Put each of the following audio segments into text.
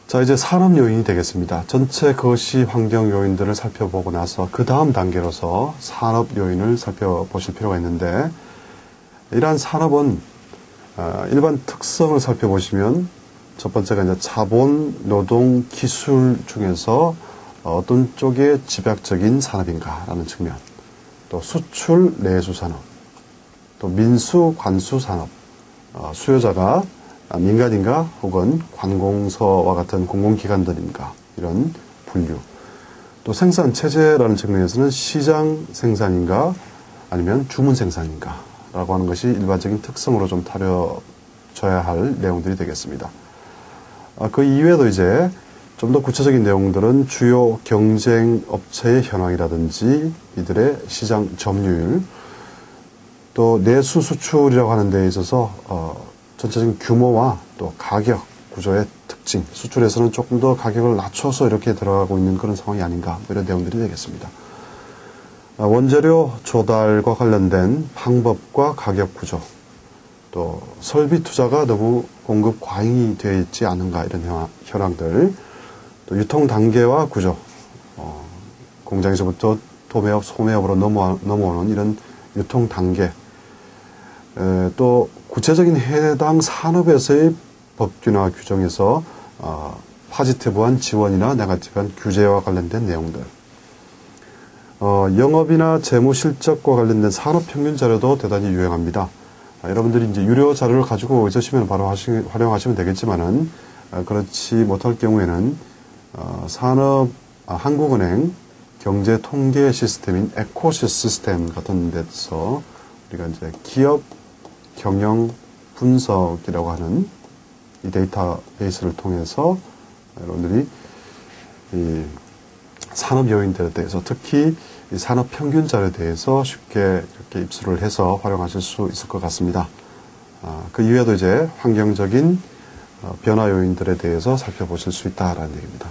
자, 이제 산업 요인이 되겠습니다. 전체 거시 환경 요인들을 살펴보고 나서 그 다음 단계로서 산업 요인을 살펴보실 필요가 있는데, 이러한 산업은 일반 특성을 살펴보시면 첫 번째가 이제 자본, 노동, 기술 중에서 어떤 쪽의 집약적인 산업인가라는 측면, 또 수출, 내수 산업, 또 민수, 관수 산업, 수요자가 민간인가 혹은 관공서와 같은 공공기관들인가, 이런 분류. 또 생산 체제라는 측면에서는 시장 생산인가 아니면 주문 생산인가 라고 하는 것이 일반적인 특성으로 좀 다뤄져야 할 내용들이 되겠습니다. 그 이외에도 이제 좀 더 구체적인 내용들은 주요 경쟁 업체의 현황이라든지 이들의 시장 점유율, 또 내수 수출이라고 하는 데에 있어서 전체적인 규모와 또 가격 구조의 특징, 수출에서는 조금 더 가격을 낮춰서 이렇게 들어가고 있는 그런 상황이 아닌가, 이런 내용들이 되겠습니다. 원재료 조달과 관련된 방법과 가격 구조, 또 설비 투자가 너무 공급 과잉이 되어 있지 않은가, 이런 현황들, 또 유통 단계와 구조, 공장에서부터 도매업, 소매업으로 넘어오는 이런 유통 단계, 또 구체적인 해당 산업에서의 법규나 규정에서 파지티브한 지원이나 네거티브한 규제와 관련된 내용들, 영업이나 재무 실적과 관련된 산업 평균 자료도 대단히 유용합니다. 여러분들이 이제 유료 자료를 가지고 있으시면 바로 활용하시면 되겠지만은, 그렇지 못할 경우에는 한국은행 경제 통계 시스템인 에코시스 시스템 같은 데서 우리가 이제 기업 경영 분석이라고 하는 이 데이터베이스를 통해서 여러분들이 이 산업 요인들에 대해서, 특히 이 산업 평균 자료에 대해서 쉽게 이렇게 입수를 해서 활용하실 수 있을 것 같습니다. 그 이외에도 이제 환경적인 변화 요인들에 대해서 살펴보실 수 있다라는 얘기입니다.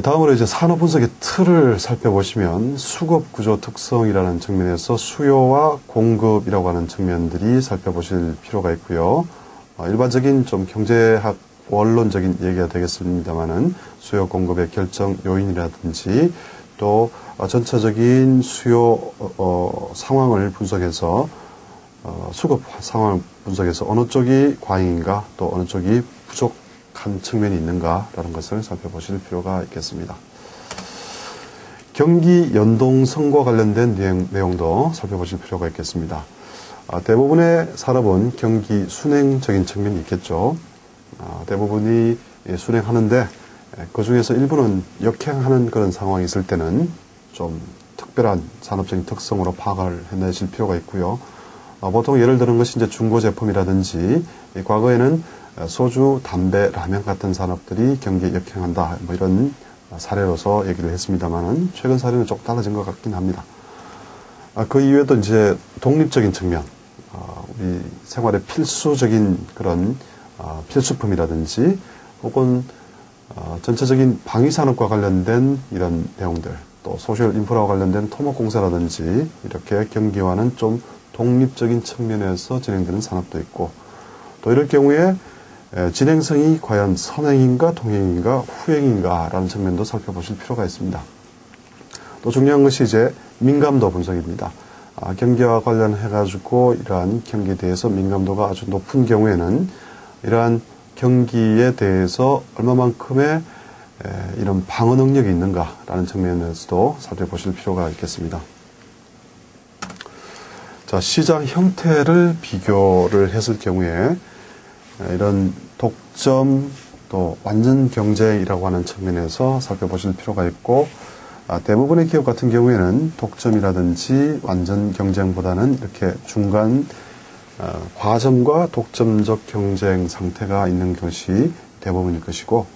다음으로 이제 산업 분석의 틀을 살펴보시면 수급 구조 특성이라는 측면에서 수요와 공급이라고 하는 측면들이 살펴보실 필요가 있고요. 일반적인 좀 경제학 원론적인 얘기가 되겠습니다만은 수요 공급의 결정 요인이라든지 또 전체적인 수요 상황을 분석해서 수급 상황을 분석해서 어느 쪽이 과잉인가 또 어느 쪽이 부족한 측면이 있는가라는 것을 살펴보실 필요가 있겠습니다. 경기 연동성과 관련된 내용도 살펴보실 필요가 있겠습니다. 대부분의 산업은 경기 순행적인 측면이 있겠죠. 대부분이 순행하는데 그 중에서 일부는 역행하는 그런 상황이 있을 때는 좀 특별한 산업적인 특성으로 파악을 해내실 필요가 있고요. 보통 예를 드는 것이 이제 중고 제품이라든지 과거에는 소주, 담배, 라면 같은 산업들이 경기에 역행한다, 뭐 이런 사례로서 얘기를 했습니다만은 최근 사례는 조금 달라진 것 같긴 합니다. 그 이외에도 이제 독립적인 측면, 우리 생활의 필수적인 그런 필수품이라든지 혹은 전체적인 방위산업과 관련된 이런 내용들, 또 소셜 인프라와 관련된 토목공사라든지 이렇게 경기와는 좀 독립적인 측면에서 진행되는 산업도 있고, 또 이럴 경우에 진행성이 과연 선행인가 동행인가 후행인가 라는 측면도 살펴보실 필요가 있습니다. 또 중요한 것이 이제 민감도 분석입니다. 경기와 관련해가지고 이러한 경기에 대해서 민감도가 아주 높은 경우에는 이러한 경기에 대해서 얼마만큼의 이런 방어 능력이 있는가라는 측면에서도 살펴보실 필요가 있겠습니다. 자, 시장 형태를 비교를 했을 경우에 이런 독점 또 완전 경쟁이라고 하는 측면에서 살펴보실 필요가 있고, 대부분의 기업 같은 경우에는 독점이라든지 완전 경쟁보다는 이렇게 중간 과점과 독점적 경쟁 상태가 있는 것이 대부분일 것이고,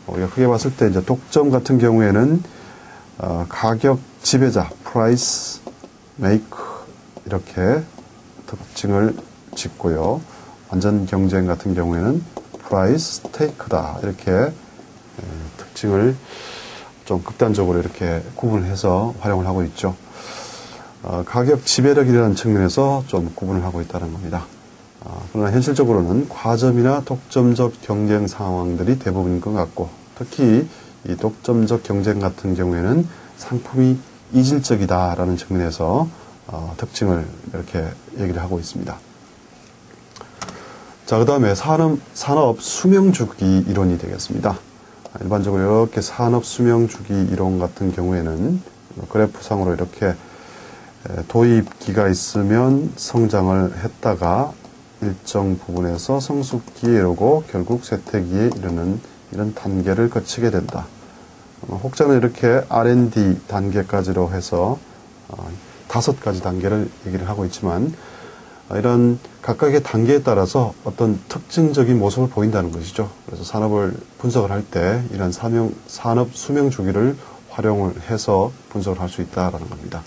우리가 크게 봤을 때 이제 독점 같은 경우에는 가격 지배자, price maker 이렇게 특징을 짓고요. 완전 경쟁 같은 경우에는 price taker다 이렇게 특징을 좀 극단적으로 이렇게 구분해서 활용을 하고 있죠. 가격 지배력이라는 측면에서 좀 구분을 하고 있다는 겁니다. 그러나 현실적으로는 과점이나 독점적 경쟁 상황들이 대부분인 것 같고, 특히 이 독점적 경쟁 같은 경우에는 상품이 이질적이다라는 측면에서 특징을 이렇게 얘기를 하고 있습니다. 자, 그 다음에 산업 수명주기 이론이 되겠습니다. 일반적으로 이렇게 산업 수명주기 이론 같은 경우에는 그래프상으로 이렇게 도입기가 있으면 성장을 했다가 일정 부분에서 성숙기에 이르고 결국 쇠퇴기에 이르는 이런 단계를 거치게 된다. 혹자는 이렇게 R&D 단계까지로 해서 5가지 단계를 얘기를 하고 있지만, 이런 각각의 단계에 따라서 어떤 특징적인 모습을 보인다는 것이죠. 그래서 산업을 분석을 할 때 이런 산업 수명 주기를 활용을 해서 분석을 할 수 있다라는 겁니다.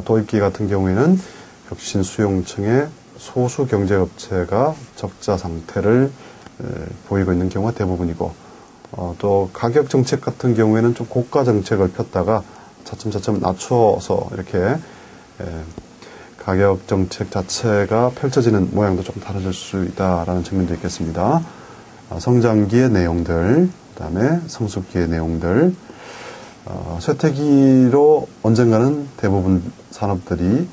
도입기 같은 경우에는 혁신 수용층의 소수 경제업체가 적자 상태를 보이고 있는 경우가 대부분이고, 또 가격 정책 같은 경우에는 좀 고가 정책을 폈다가 차츰차츰 낮춰서 이렇게 가격 정책 자체가 펼쳐지는 모양도 좀 다르질 수 있다라는 측면도 있겠습니다. 성장기의 내용들, 그 다음에 성숙기의 내용들, 쇠퇴기로 언젠가는 대부분 산업들이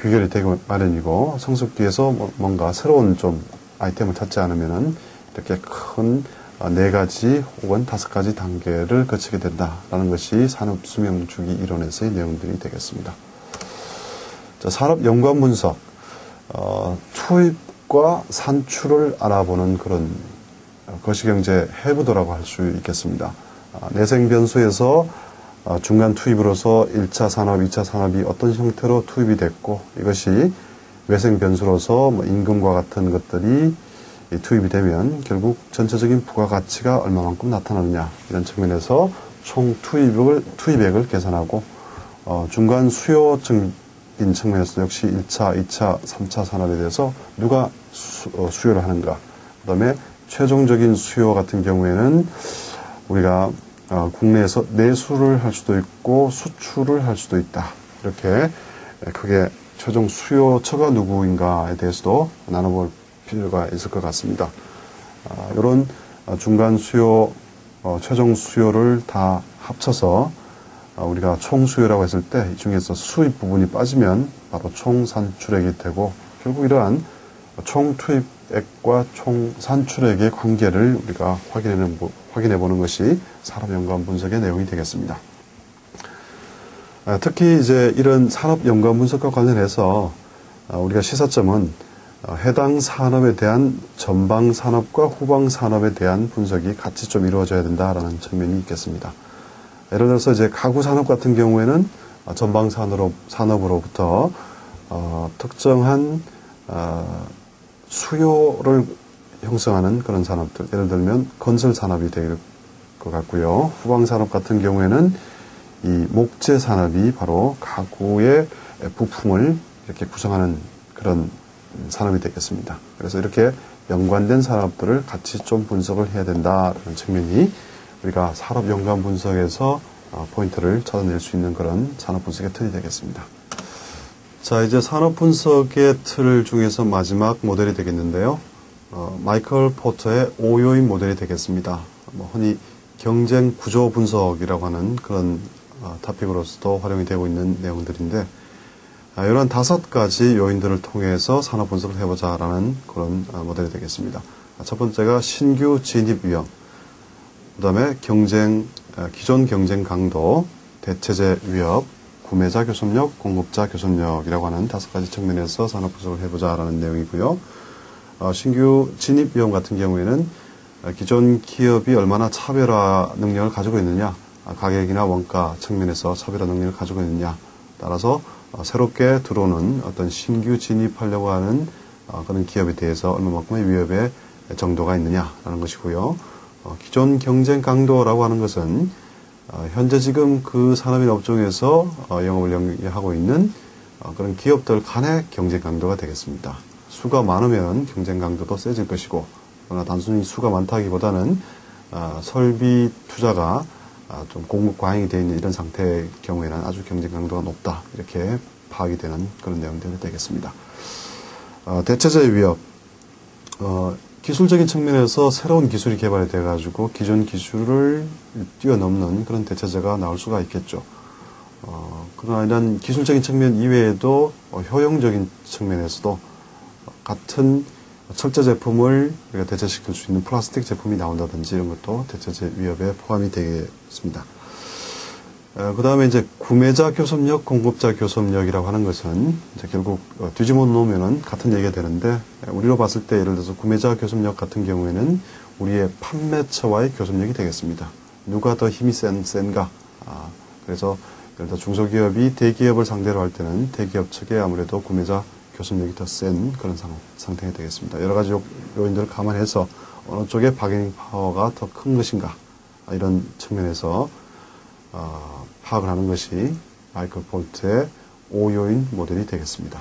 귀결이 되기 마련이고, 성숙기에서 뭔가 새로운 좀 아이템을 찾지 않으면은 이렇게 큰 4가지 혹은 5가지 단계를 거치게 된다라는 것이 산업 수명 주기 이론에서의 내용들이 되겠습니다. 자, 산업 연관 분석, 투입과 산출을 알아보는 그런 거시경제 해부도라고 할 수 있겠습니다. 내생 변수에서 중간 투입으로서 1차 산업, 2차 산업이 어떤 형태로 투입이 됐고, 이것이 외생 변수로서 임금과 같은 것들이 투입이 되면 결국 전체적인 부가가치가 얼마만큼 나타나느냐, 이런 측면에서 총 투입액을 계산하고, 중간 수요적인 측면에서 역시 1차, 2차, 3차 산업에 대해서 누가 수요를 하는가, 그 다음에 최종적인 수요 같은 경우에는 우리가 국내에서 내수를 할 수도 있고 수출을 할 수도 있다. 이렇게 크게 최종 수요처가 누구인가에 대해서도 나눠볼 필요가 있을 것 같습니다. 이런 중간 수요, 최종 수요를 다 합쳐서 우리가 총 수요라고 했을 때 이 중에서 수입 부분이 빠지면 바로 총 산출액이 되고, 결국 이러한 총 투입액과 총 산출액의 관계를 우리가 확인해 보는 것이 산업 연관 분석의 내용이 되겠습니다. 특히 이제 이런 산업 연관 분석과 관련해서 우리가 시사점은 해당 산업에 대한 전방 산업과 후방 산업에 대한 분석이 같이 좀 이루어져야 된다라는 측면이 있겠습니다. 예를 들어서 이제 가구 산업 같은 경우에는 전방 산업으로부터 특정한 수요를 형성하는 그런 산업들, 예를 들면 건설 산업이 될 것 같고요. 후방 산업 같은 경우에는 이 목재 산업이 바로 가구의 부품을 이렇게 구성하는 그런 산업이 되겠습니다. 그래서 이렇게 연관된 산업들을 같이 좀 분석을 해야 된다는 측면이 우리가 산업 연관 분석에서 포인트를 찾아낼 수 있는 그런 산업 분석의 틀이 되겠습니다. 자, 이제 산업 분석의 틀 중에서 마지막 모델이 되겠는데요. 마이클 포터의 5요인 모델이 되겠습니다. 흔히 경쟁 구조 분석이라고 하는 그런 토픽으로서도 활용이 되고 있는 내용들인데, 이런 5가지 요인들을 통해서 산업 분석을 해보자라는 그런 모델이 되겠습니다. 첫 번째가 신규 진입 위험, 그 다음에 기존 경쟁 강도, 대체재 위협, 구매자 교섭력, 공급자 교섭력이라고 하는 5가지 측면에서 산업 분석을 해보자라는 내용이고요. 신규 진입 위험 같은 경우에는 기존 기업이 얼마나 차별화 능력을 가지고 있느냐, 가격이나 원가 측면에서 차별화 능력을 가지고 있느냐, 따라서 새롭게 들어오는 어떤 신규 진입하려고 하는 그런 기업에 대해서 얼마만큼의 위협의 정도가 있느냐라는 것이고요. 기존 경쟁 강도라고 하는 것은 현재 지금 그 산업인 업종에서 영업을 하고 있는 그런 기업들 간의 경쟁 강도가 되겠습니다. 수가 많으면 경쟁 강도도 세질 것이고, 그러나 단순히 수가 많다기보다는 설비 투자가 좀 공급 과잉이 되어 있는 이런 상태의 경우에는 아주 경쟁 강도가 높다, 이렇게 파악이 되는 그런 내용들이 되겠습니다. 대체제의 위협. 기술적인 측면에서 새로운 기술이 개발이 돼가지고 기존 기술을 뛰어넘는 그런 대체제가 나올 수가 있겠죠. 그러나 이런 기술적인 측면 이외에도 효용적인 측면에서도 같은 철제 제품을 우리가 대체시킬 수 있는 플라스틱 제품이 나온다든지 이런 것도 대체제 위협에 포함이 되겠습니다. 그 다음에 이제 구매자 교섭력, 공급자 교섭력이라고 하는 것은 이제 결국 뒤집어 놓으면은 같은 얘기가 되는데, 우리로 봤을 때 예를 들어서 구매자 교섭력 같은 경우에는 우리의 판매처와의 교섭력이 되겠습니다. 누가 더 힘이 센가. 그래서 예를 들어 중소기업이 대기업을 상대로 할 때는 대기업 측에 아무래도 구매자 교섭력이 더 센 그런 상태가 되겠습니다. 여러 가지 요인들을 감안해서 어느 쪽에 바게닝 파워가 더 큰 것인가, 이런 측면에서 파악을 하는 것이 마이클 폴트의 5요인 모델이 되겠습니다.